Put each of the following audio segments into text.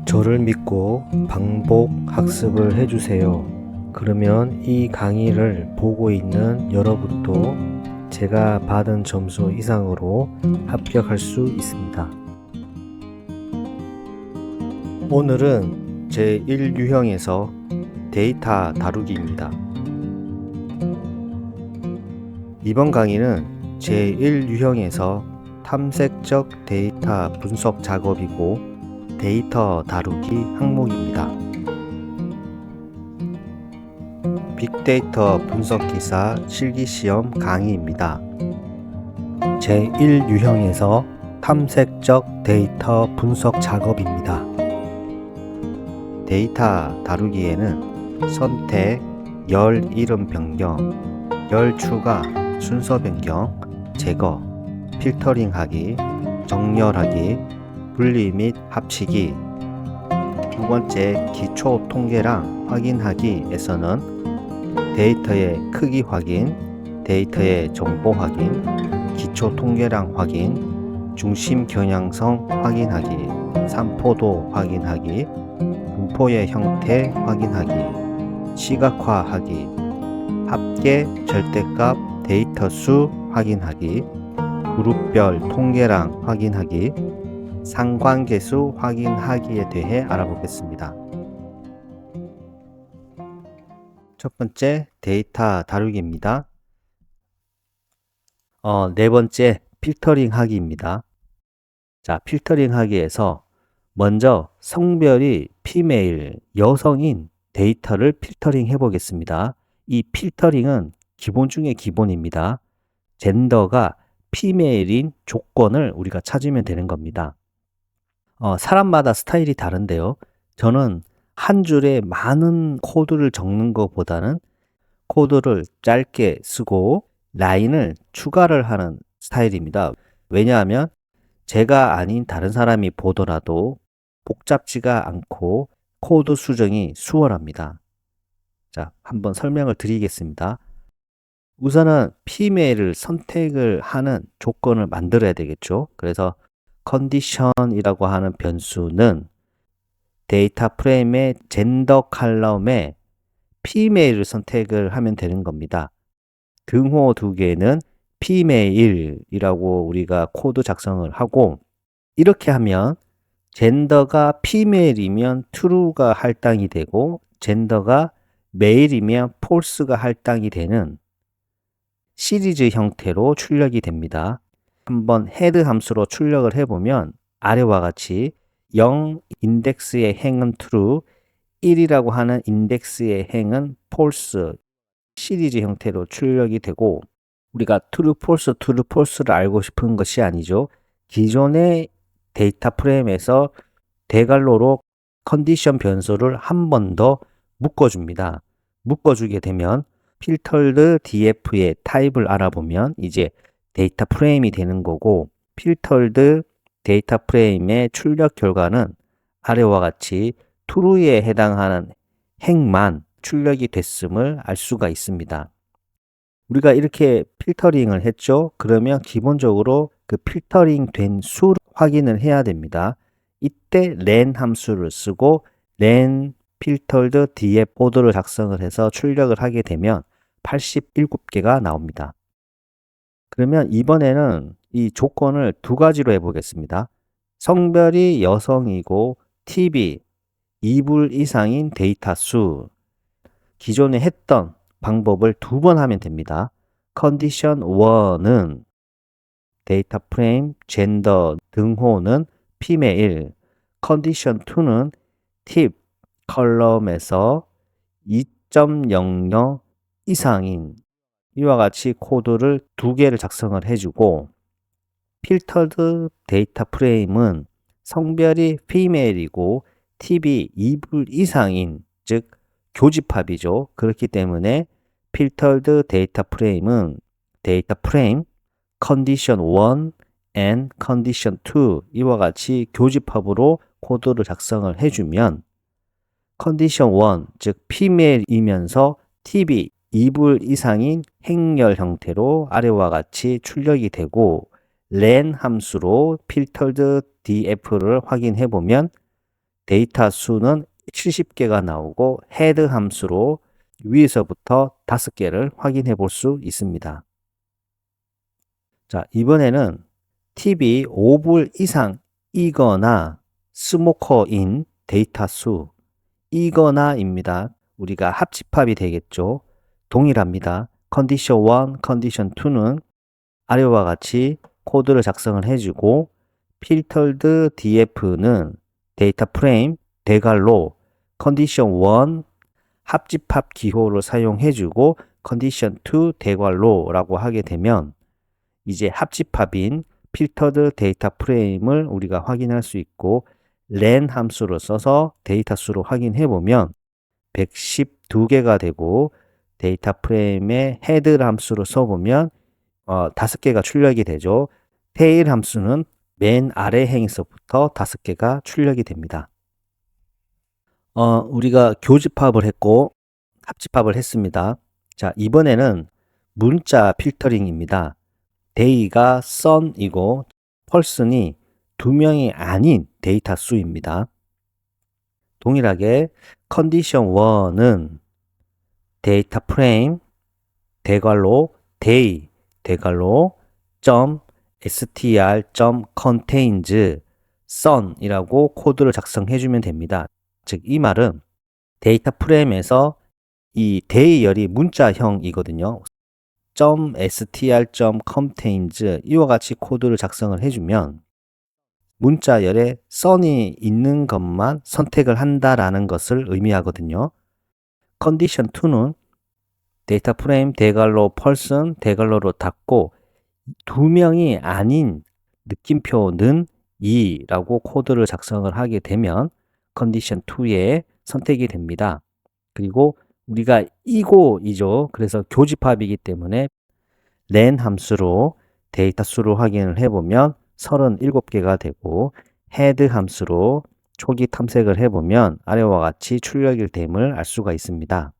저를 믿고 반복 학습을 해주세요. 그러면 이 강의를 보고 있는 여러분도 제가 받은 점수 이상으로 합격할 수 있습니다. 오늘은 제1유형에서 데이터 다루기입니다. 이번 강의는 제1유형에서 탐색적 데이터 분석 작업이고 데이터 다루기 항목입니다. 빅데이터 분석기사 실기시험 강의입니다. 제1유형에서 탐색적 데이터 분석 작업입니다. 데이터 다루기에는 선택, 열 이름 변경, 열 추가, 순서 변경, 제거, 필터링하기, 정렬하기, 분리 및 합치기. 두 번째, 기초 통계랑 확인하기에서는 데이터의 크기 확인, 데이터의 정보 확인, 기초 통계랑 확인, 중심 겨냥성 확인하기, 산포도 확인하기, 분포의 형태 확인하기, 시각화하기, 합계 절대값 데이터 수 확인하기, 그룹별 통계랑 확인하기, 상관계수 확인하기에 대해 알아보겠습니다. 첫 번째, 데이터 다루기입니다. 네 번째, 필터링 하기입니다. 자, 필터링 하기에서 먼저 성별이 피메일, 여성인 데이터를 필터링 해보겠습니다. 이 필터링은 기본 중에 기본입니다. 젠더가 피메일인 조건을 우리가 찾으면 되는 겁니다. 사람마다 스타일이 다른데요. 저는 한 줄에 많은 코드를 적는 것보다는 코드를 짧게 쓰고 라인을 추가를 하는 스타일입니다. 왜냐하면 제가 아닌 다른 사람이 보더라도 복잡지가 않고 코드 수정이 수월합니다. 자, 한번 설명을 드리겠습니다. 우선은 피메일을 선택을 하는 조건을 만들어야 되겠죠. 그래서 컨디션이라고 하는 변수는 데이터 프레임의 젠더 칼럼에 피메일을 선택을 하면 되는 겁니다. 등호 두 개는 피메일이라고 우리가 코드 작성을 하고, 이렇게 하면 젠더가 피메일이면 true가 할당이 되고 젠더가 메일이면 false가 할당이 되는 시리즈 형태로 출력이 됩니다. 한번 헤드 함수로 출력을 해보면 아래와 같이 0 인덱스의 행은 true, 1이라고 하는 인덱스의 행은 false 시리즈 형태로 출력이 되고, 우리가 true, false를 알고 싶은 것이 아니죠. 기존의 데이터 프레임에서 대괄호로 컨디션 변수를 한 번 더 묶어줍니다. 묶어주게 되면 필터드 df의 타입을 알아보면 이제 데이터 프레임이 되는 거고, 필터드 데이터 프레임의 출력 결과는 아래와 같이 true에 해당하는 행만 출력이 됐음을 알 수가 있습니다. 우리가 이렇게 필터링을 했죠. 그러면 기본적으로 그 필터링 된 수를 확인을 해야 됩니다. 이때 len 함수를 쓰고 len filtered df 코드를 작성을 해서 출력을 하게 되면 87개가 나옵니다. 그러면 이번에는 이 조건을 두 가지로 해보겠습니다. 성별이 여성이고 tb 2불 이상인 데이터 수. 기존에 했던 방법을 두 번 하면 됩니다. 컨디션 1은 데이터 프레임 젠더 등호는 피메일, 컨디션 2는 팁 컬럼에서 2.00 이상인, 이와 같이 코드를 두 개를 작성을 해주고, 필터드 데이터 프레임은 성별이 피메일이고 팁이 2불 이상인, 즉 교집합이죠. 그렇기 때문에 필터드 데이터 프레임은 데이터 프레임 컨디션 1 and 컨디션 2 이와 같이 교집합으로 코드를 작성을 해주면 컨디션 1, 즉 피메일이면서 팁이 2불 이상인 행렬 형태로 아래와 같이 출력이 되고, len 함수로 filtered df를 확인해 보면 데이터 수는 70개가 나오고 헤드 함수로 위에서부터 5개를 확인해 볼 수 있습니다. 자, 이번에는 팁이 5불 이상이거나 스모커인 데이터 수 이거나입니다. 우리가 합집합이 되겠죠. 동일합니다. 컨디션 1, 컨디션 2는 아래와 같이 코드를 작성을 해주고 필터드 df는 데이터 프레임 대괄호 컨디션 1 합집합 기호를 사용해주고 컨디션 2 대괄호라고 하게 되면 이제 합집합인 필터드 데이터 프레임을 우리가 확인할 수 있고 len 함수를 써서 데이터 수로 확인해 보면 112개가 되고 데이터 프레임의 헤드 함수를 써보면 5개가 출력이 되죠. 테일 함수는 맨 아래 행에서부터 5개가 출력이 됩니다. 우리가 교집합을 했고 합집합을 했습니다. 자, 이번에는 문자 필터링입니다. 데이가 sun이고 펄슨이 2명이 아닌 데이터 수입니다. 동일하게 컨디션 1은 데이터 프레임 대괄호 day 대괄호 .str.contains sun이라고 코드를 작성해 주면 됩니다. 즉 이 말은 데이터 프레임에서 이 day열이 문자형이거든요. .str.contains 이와 같이 코드를 작성을 해주면 문자열에 sun이 있는 것만 선택을 한다라는 것을 의미하거든요. 컨디션 2는 데이터 프레임 대괄호 펄슨 대괄호로 닫고 2명이 아닌 느낌표는 2라고 코드를 작성을 하게 되면 컨디션 2에 선택이 됩니다. 그리고 우리가 이고이죠. 그래서 교집합이기 때문에 len 함수로 데이터 수를 확인을 해보면 37개가 되고 헤드 함수로 초기 탐색을 해보면 아래와 같이 출력이 됨을 알 수가 있습니다.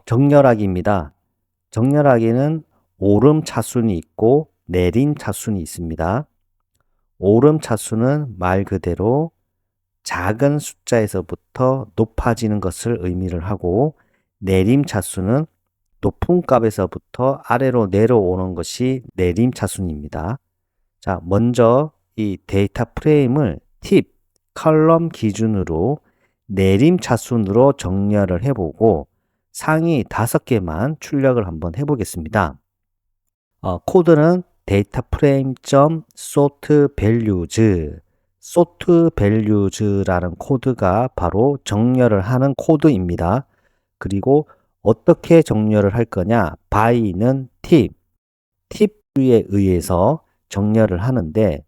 정렬하기입니다. 정렬하기는 오름 차순이 있고 내림 차순이 있습니다. 오름 차순은 말 그대로 작은 숫자에서부터 높아지는 것을 의미를 하고 내림 차순은 높은 값에서부터 아래로 내려오는 것이 내림 차순입니다. 자, 먼저 이 데이터 프레임을 팁, 컬럼 기준으로 내림 차순으로 정렬을 해보고 상위 5개만 출력을 한번 해보겠습니다. 코드는 데이터 프레임 sort values sort values라는 코드가 바로 정렬을 하는 코드입니다. 그리고 어떻게 정렬을 할 거냐? by는 팁에 의해서 정렬을 하는데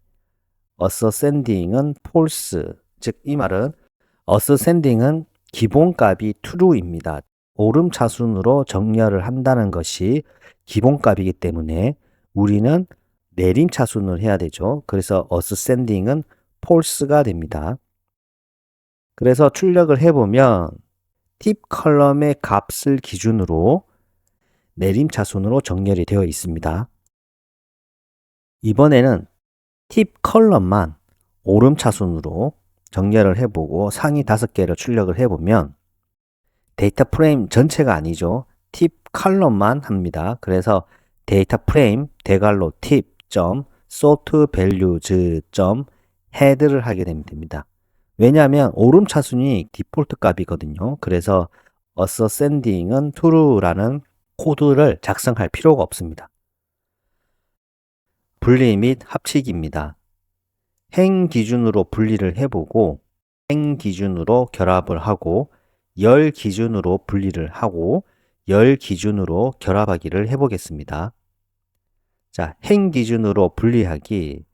ascending은 false, 즉 이 말은 ascending은 기본값이 true입니다. 오름 차순으로 정렬을 한다는 것이 기본값이기 때문에 우리는 내림 차순을 해야 되죠. 그래서 ascending은 false가 됩니다. 그래서 출력을 해보면 팁 컬럼의 값을 기준으로 내림 차순으로 정렬이 되어 있습니다. 이번에는 팁 컬럼만 오름 차순으로 정렬을 해보고 상위 5개를 출력을 해보면 데이터 프레임 전체가 아니죠. 팁 컬럼만 합니다. 그래서 데이터 프레임 대괄호 팁 sort values head를 하게 되면 됩니다. 왜냐하면 오름 차순이 디폴트 값이거든요. 그래서 ascending은 true라는 코드를 작성할 필요가 없습니다. 분리 및 합치기입니다. 행 기준으로 분리를 해보고 행 기준으로 결합을 하고 열 기준으로 분리를 하고 열 기준으로 결합하기를 해보겠습니다. 자, 행 기준으로 분리하기.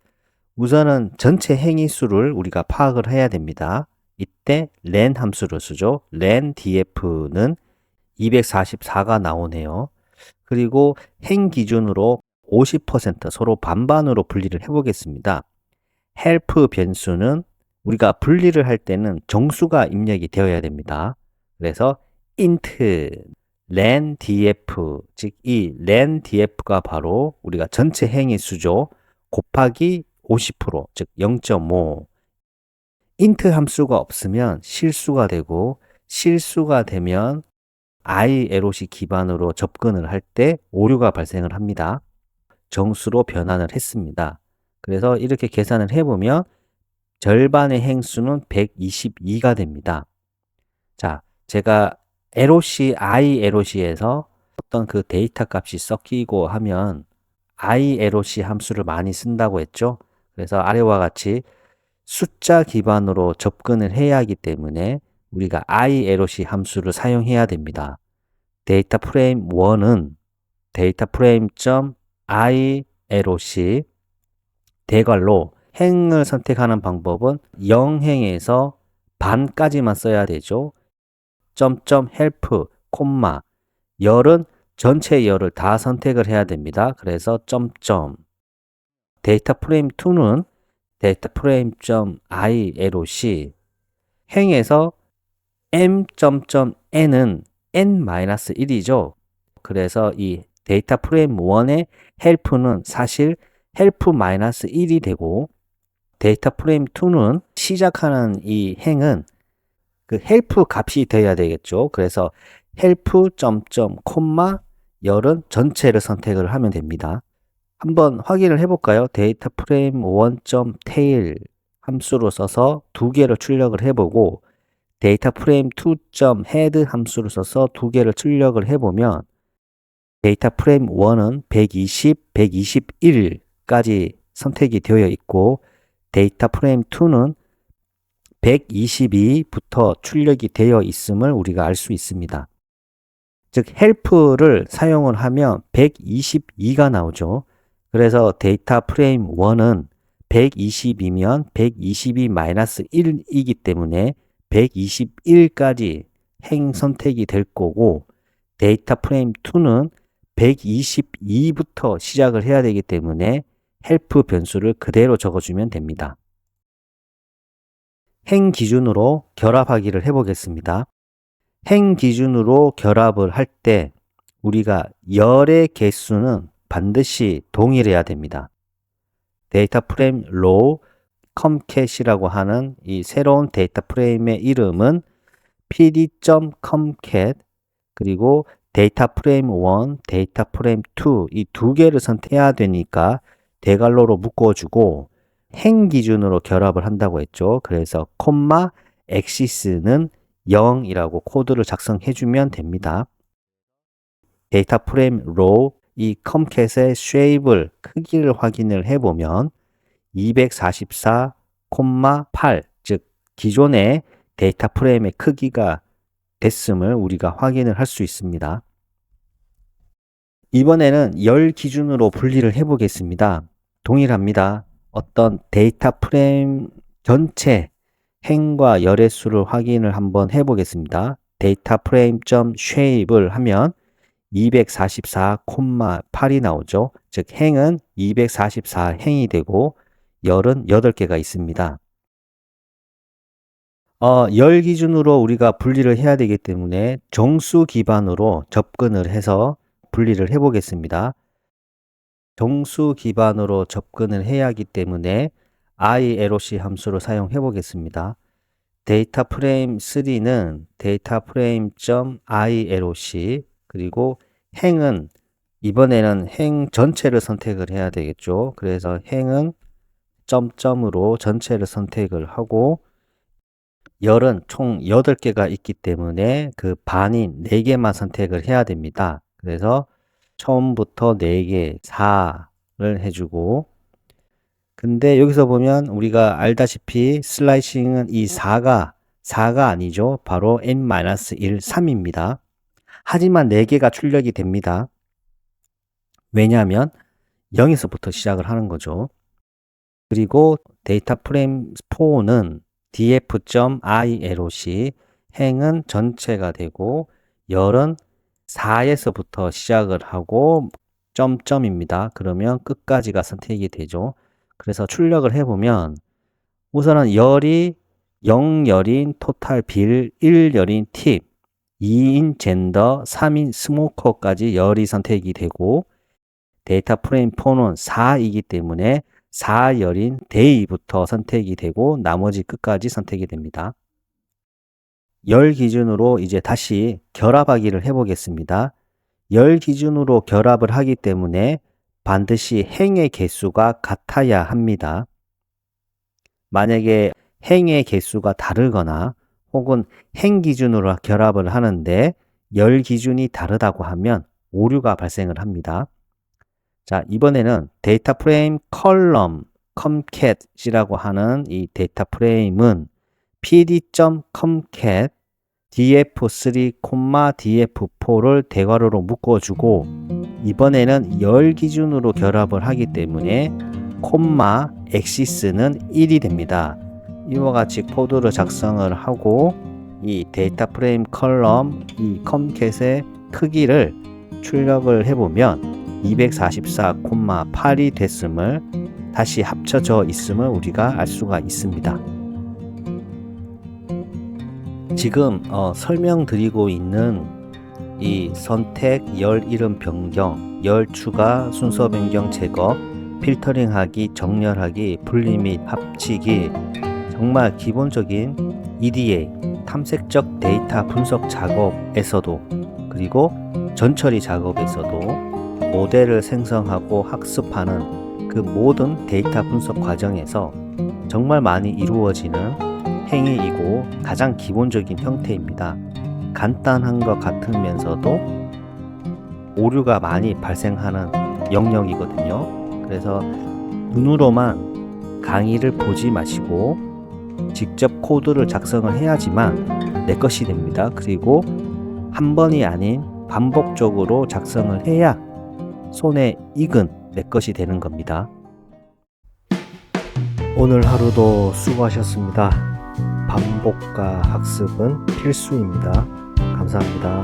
우선은 전체 행위 수를 우리가 파악을 해야 됩니다. 이때 len 함수를 쓰죠. len df는 244가 나오네요. 그리고 행 기준으로 50% 서로 반반으로 분리를 해보겠습니다. help 변수는 우리가 분리를 할 때는 정수가 입력이 되어야 됩니다. 그래서 int len df, 즉 이 len df가 바로 우리가 전체 행위 수죠. 곱하기 50%, 즉 0.5. int 함수가 없으면 실수가 되고 실수가 되면 ILOC 기반으로 접근을 할 때 오류가 발생을 합니다. 정수로 변환을 했습니다. 그래서 이렇게 계산을 해보면 절반의 행수는 122가 됩니다. 자, 제가 LOC, ILOC에서 어떤 그 데이터 값이 섞이고 하면 ILOC 함수를 많이 쓴다고 했죠. 그래서 아래와 같이 숫자 기반으로 접근을 해야 하기 때문에 우리가 ILOC 함수를 사용해야 됩니다. 데이터 프레임 1은 데이터 프레임.ILOC 대괄호 행을 선택하는 방법은 0행에서 반까지만 써야 되죠. .help, 콤마, 열은 전체 열을 다 선택을 해야 됩니다. 그래서 .. 데이터 프레임 2는 데이터 프레임.ILOC 행에서 m.n은 n-1이죠. 그래서 이 데이터 프레임 1의 help는 사실 help-1이 되고 데이터 프레임 2는 시작하는 이 행은 그 help 값이 되어야 되겠죠. 그래서 help 콤마 열은 전체를 선택을 하면 됩니다. 한번 확인을 해볼까요? 데이터 프레임 1.tail 함수로 써서 두 개를 출력을 해보고 데이터 프레임 2.head 함수를 써서 두 개를 출력을 해보면 데이터 프레임 1은 120, 121까지 선택이 되어 있고 데이터 프레임 2는 122부터 출력이 되어 있음을 우리가 알 수 있습니다. 즉 help를 사용을 하면 122가 나오죠. 그래서 데이터 프레임 1은 120이면 122-1이기 때문에 121까지 행 선택이 될 거고 데이터 프레임 2는 122부터 시작을 해야 되기 때문에 help 변수를 그대로 적어주면 됩니다. 행 기준으로 결합하기를 해보겠습니다. 행 기준으로 결합을 할 때 우리가 열의 개수는 반드시 동일해야 됩니다. 데이터 프레임 row comcat이라고 하는 이 새로운 데이터 프레임의 이름은 pd.comcat 그리고 데이터 프레임 1, 데이터 프레임 2 이 두 개를 선택해야 되니까 대괄호로 묶어주고 행 기준으로 결합을 한다고 했죠. 그래서 콤마 axis는 0이라고 코드를 작성해주면 됩니다. 데이터 프레임 row 이 comcat의 shape를 크기를 확인을 해보면 244,8 즉 기존의 데이터 프레임의 크기가 됐음을 우리가 확인을 할 수 있습니다. 이번에는 열 기준으로 분리를 해보겠습니다. 동일합니다. 어떤 데이터 프레임 전체 행과 열의 수를 확인을 한번 해보겠습니다. 데이터 프레임.shape를 하면 244,8이 나오죠. 즉 행은 244행이 되고 열은 8개가 있습니다. 열 기준으로 우리가 분리를 해야 되기 때문에 정수 기반으로 접근을 해서 분리를 해보겠습니다. 정수 기반으로 접근을 해야 하기 때문에 ILOC 함수를 사용해 보겠습니다. 데이터 프레임 3는 데이터 프레임.ILOC 그리고 행은 이번에는 행 전체를 선택을 해야 되겠죠. 그래서 행은 점점으로 전체를 선택을 하고 열은 총 8개가 있기 때문에 그 반인 4개만 선택을 해야 됩니다. 그래서 처음부터 4개, 4를 해주고 근데 여기서 보면 우리가 알다시피 슬라이싱은 이 4가 아니죠. 바로 n-1, 3입니다. 하지만 4개가 출력이 됩니다. 왜냐하면 0에서부터 시작을 하는 거죠. 그리고 데이터 프레임 4는 df.ILOC 행은 전체가 되고 열은 4에서부터 시작을 하고 점점입니다. 그러면 끝까지가 선택이 되죠. 그래서 출력을 해보면 우선은 열이 0열인 토탈 빌, 1열인 팁, 2인 젠더, 3인 스모커까지 열이 선택이 되고 데이터 프레임 4는 4이기 때문에 4열인 day부터 선택이 되고 나머지 끝까지 선택이 됩니다. 열 기준으로 이제 다시 결합하기를 해보겠습니다. 열 기준으로 결합을 하기 때문에 반드시 행의 개수가 같아야 합니다. 만약에 행의 개수가 다르거나 혹은 행 기준으로 결합을 하는데 열 기준이 다르다고 하면 오류가 발생을 합니다. 자, 이번에는 데이터 프레임 컬럼 comcat이라고 하는 이 데이터 프레임은 pd.comcat df3, df4를 대괄호로 묶어주고 이번에는 열 기준으로 결합을 하기 때문에 콤마 엑시스는 1이 됩니다. 이와 같이 코드를 작성을 하고 이 데이터 프레임 컬럼 이 comcat의 크기를 출력을 해보면 244,8이 됐음을 다시 합쳐져 있음을 우리가 알 수가 있습니다. 지금 설명드리고 있는 이 선택, 열 이름 변경, 열 추가, 순서 변경 제거, 필터링하기, 정렬하기, 분리 및 합치기 정말 기본적인 EDA, 탐색적 데이터 분석 작업에서도 그리고 전처리 작업에서도 모델을 생성하고 학습하는 그 모든 데이터 분석 과정에서 정말 많이 이루어지는 행위이고 가장 기본적인 형태입니다. 간단한 것 같으면서도 오류가 많이 발생하는 영역이거든요. 그래서 눈으로만 강의를 보지 마시고 직접 코드를 작성을 해야지만 내 것이 됩니다. 그리고 한 번이 아닌 반복적으로 작성을 해야 손에 익은 내 것이 되는 겁니다. 오늘 하루도 수고하셨습니다. 반복과 학습은 필수입니다. 감사합니다.